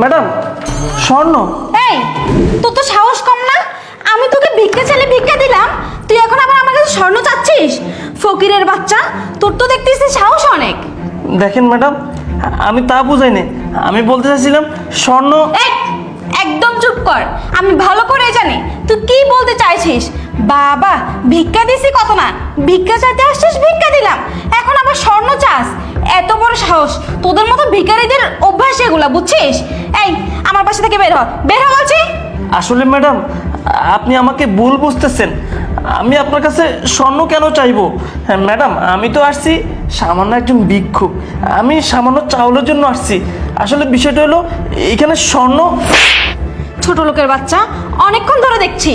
Madam স্বর্ণ। এই তোর তো সাহস কম না? আমি তোকে ভিক্ষা চাইলে ভিক্ষা দিলাম, তুই এখন আবার আমার কাছে স্বর্ণ চাচ্ছিস? ফকিরের বাচ্চা, তোর তো দেখতেছিস সাহস অনেক। দেখেন ম্যাডাম, আমি তা বুঝাইনি, আমি বলতে চাইছিলাম স্বর্ণ। একদম চুপ কর, আমি ভালো করে জানি তুই কি বলতে চাইছিস। বাবা, ভিক্ষা দিছি কত না, ভিক্ষা চাইতে আসছিস, ভিক্ষা দিলাম, এখন আবার স্বর্ণ চাস? এত বড় সাহস! তোদের মতো ভিখারিদের অভ্যাস এগুলা, বুঝছিস? এই আমার বাসা থেকে বের হ, বের হ বলছি। আসলে ম্যাডাম, আপনি আমাকে ভুল বুঝতেছেন। আমি আপনার কাছে স্বর্ণ কেন চাইবো? হ্যাঁ ম্যাডাম, আমি তো আসছি সামান্য একজন ভিক্ষুক, আমি সামান্য চাউলের জন্য আসছি। আসলে বিষয়টা হলো এখানে স্বর্ণ। ছোট লোকের বাচ্চা, অনেকক্ষণ ধরে দেখছি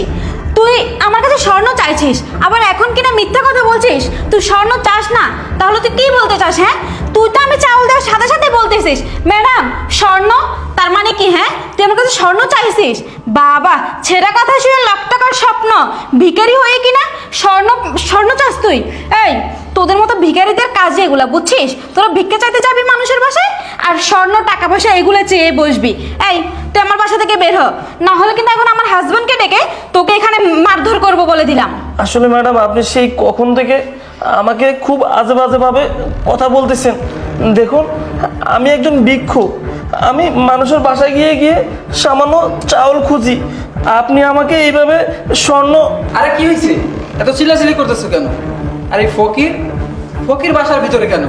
তুই আমার কাছে স্বর্ণ চাইছিস, আবার এখন কিনা মিথ্যা কথা বলছিস। তুই স্বর্ণ চাস না, তাহলে তুই কি বলতে চাস? হ্যাঁ, তুই তো আমি চাউল দেওয়ার সাথে সাথে বলতেছিস ম্যাডাম স্বর্ণ, তার মানে কি? হ্যাঁ, তুই আমার কাছে স্বর্ণ চাইছিস? বাবা, ছেঁড়া কথা শুনে লাখ টাকার স্বপ্ন, ভিখারি হয়ে কিনা স্বর্ণ স্বর্ণ চাস তুই? এই তোদের মতো ভিখারিদের কাজে এগুলা, বুঝছিস? তোরা ভিক্ষা চাইতে যাবি মানুষের বাসায়, আর স্বর্ণ টাকা পয়সা এগুলো চেয়ে বসবি। এই তুই আমার বাসা থেকে বের হ, না হলে কিন্তু এখন আমার হাজবেন্ডকে ডেকে তোকে এখানে মারধর করবো বলে দিলাম। আসলে ম্যাডাম, আপনি সেই কখন থেকে আমাকে খুব আজে বাজেভাবে কথা বলতেছেন। দেখুন, আমি একজন ভিক্ষুক, আমি মানুষের বাসায় গিয়ে গিয়ে সামান্য চাউল খুঁজি, আপনি আমাকে এইভাবে স্বর্ণ। আরে কি হয়েছে? এত চিল্লাচিল্লি করতেছো কেন? আরে ফকির ফকির বাসার ভিতরে কেন?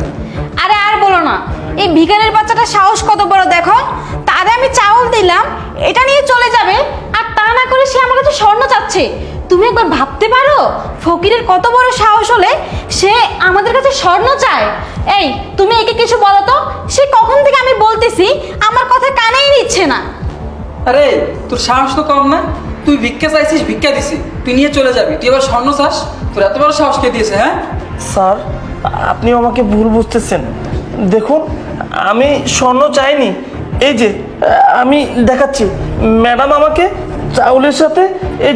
আরে আর বলো না, এই ভিখারির বাচ্চাটা সাহস কত বড় দেখো। তারে আমি চাউল দিলাম, এটা নিয়ে চলে যাবে, আর তা না করে সে আমার কাছে স্বর্ণ চাচ্ছে। তুমি একবার ভাবতে পারো ফকিরের কত বড় সাহস হলে সে আমাদের কাছে স্বর্ণ চায়। এই তুমি একে কিছু বলো তো, সে কখন থেকে আমি বলতেছি আমার কথা কানেই নিচ্ছে না। আরে তোর সাহস তো কম না? তুই ভিক্ষা চাইছিস, ভিক্ষা দিছি, তুই নিয়ে চলে যাবি, তুই আবার স্বর্ণ চাস? তোর এত বড় সাহস কে দিয়েছে? হ্যাঁ স্যার, আপনি আমাকে ভুল বুঝতেছেন। দেখুন, আমি স্বর্ণ চাইনি। এই যে আমি দেখাচ্ছি, ম্যাডাম আমাকে চাউলের সাথে এই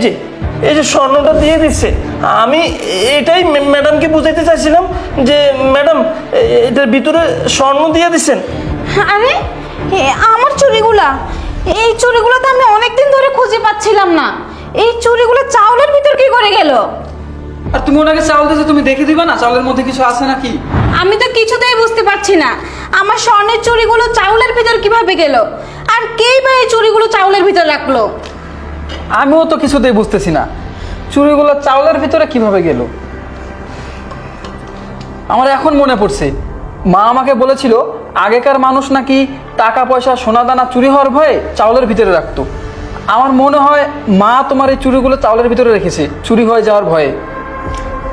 যে স্বর্ণটা দিয়ে দিচ্ছে। আমি এটাই ম্যাডামকে বুঝাইতে চাইছিলাম যে ম্যাডাম এটার ভিতরে স্বর্ণ দিয়ে দিচ্ছেন। আরে আমার চুড়িগুলা, এই চুড়িগুলো তো আমি অনেকদিন ধরে খুঁজে পাচ্ছিলাম না। এই চুড়িগুলো চাউলের ভিতর কি করে গেল? আর তুমি ওনাকে চাউল দিয়েছো, তুমি দেখে দিবা না চাউলের মধ্যে কিছু আছে নাকি? আমি তো কিছুতেই বুঝতে পারছি না আমার স্বর্ণের চুড়িগুলো চাউলের ভিতর কিভাবে গেল, আর কেই বা এই চুড়িগুলো চাউলের ভিতর রাখলো? আমিও তো কিছুতেই বুঝতেছি না চুরিগুলো চাউলের ভিতরে কিভাবে গেল। আমার এখন মনে পড়ছে, মা আমাকে বলেছিল আগেকার মানুষ নাকি টাকা পয়সা সোনা দানা চুরি হওয়ার ভয়ে চাউলের ভিতরে রাখতো। আমার মনে হয় মা তোমার এই চুরিগুলো চাউলের ভিতরে রেখেছে চুরি হয়ে যাওয়ার ভয়ে।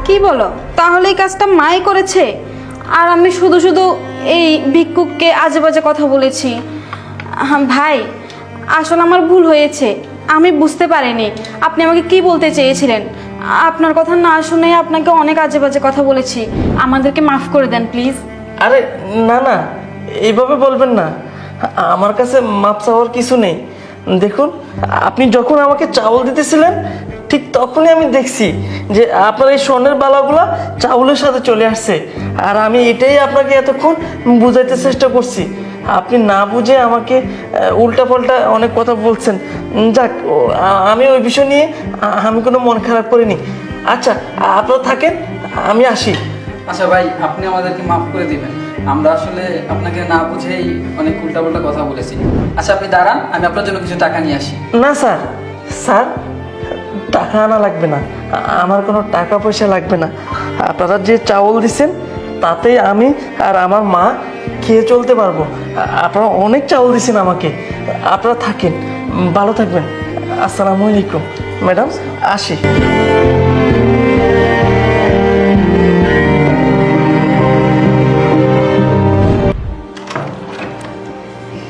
কি বলো? তাহলে এই কাজটা মাই করেছে, আর আমি শুধু শুধু এই ভিক্ষুককে আজে বাজে কথা বলেছি। ভাই, আসলে আমার ভুল হয়েছে, আমি বুঝতে পারিনি আপনি আমাকে কি বলতে চেয়েছিলেন। আপনার কথা না শুনে আপনাকে অনেক আজে বাজে কথা বলেছি, আমাদেরকে মাফ করে দেন প্লিজ। আরে না না, এইভাবে বলবেন না, আমার কাছে মাপ চাওয়ার কিছু নেই। দেখুন, আপনি যখন আমাকে চাউল দিতেছিলেন ঠিক তখনই আমি দেখছি যে আপনার এই স্বর্ণের বালাগুলা চাউলের সাথে চলে আসছে, আর আমি এটাই আপনাকে এতক্ষণ বুঝাইতে চেষ্টা করছি। আপনি না বুঝে আমাকে উল্টাপাল্টা অনেক কথা বলছেন। যাক, আমি ওই বিষয় নিয়ে আমি কোনো মন খারাপ করিনি। আচ্ছা, আপনারা থাকেন, আমি আসি। আচ্ছা ভাই, আপনি আমাদেরকে মাফ করে দিবেন, আমরা আসলে আপনাকে না বুঝেই অনেক উল্টাপাল্টা কথা বলেছি। আচ্ছা আপনি দাঁড়ান, আমি আপনার জন্য কিছু টাকা নিয়ে আসি। না স্যার, স্যার টাকা আনা লাগবে না, আমার কোনো টাকা পয়সা লাগবে না। আপনারা যে চাউল দিচ্ছেন তাতেই আমি আর আমার মা খেয়ে চলতে পারবো। আপনারা অনেক চাউল দিচ্ছেন আমাকে। আপনারা থাকেন, ভালো থাকবেন। আসসালামু আলাইকুম ম্যাডাম, আসি।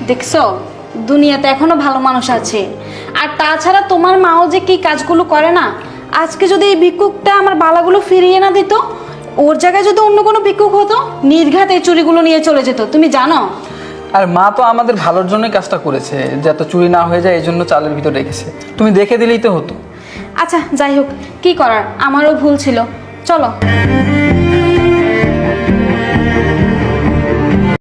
দেখছো, দুনিয়াতে এখনো ভালো মানুষ আছে। আর তাছাড়া তোমার মাও যে কি কাজগুলো করে না, আজকে যদি এই ভিক্ষুকটা আমার বালাগুলো ফিরিয়ে না দিত, ওর জায়গায় যদি অন্য কোনো ভিক্ষুক হতো নির্ঘাত এই চুরিগুলো নিয়ে চলে যেত, তুমি জানো? আর মা তো আমাদের ভালোর জন্যই কাজটা করেছে, যাতে চুরি না হয়ে যায় এই জন্য চালের ভিতর রেখেছে। তুমি দেখে দিলেই তো হতো। আচ্ছা যাই হোক, কি করার, আমারও ভুল ছিল, চলো।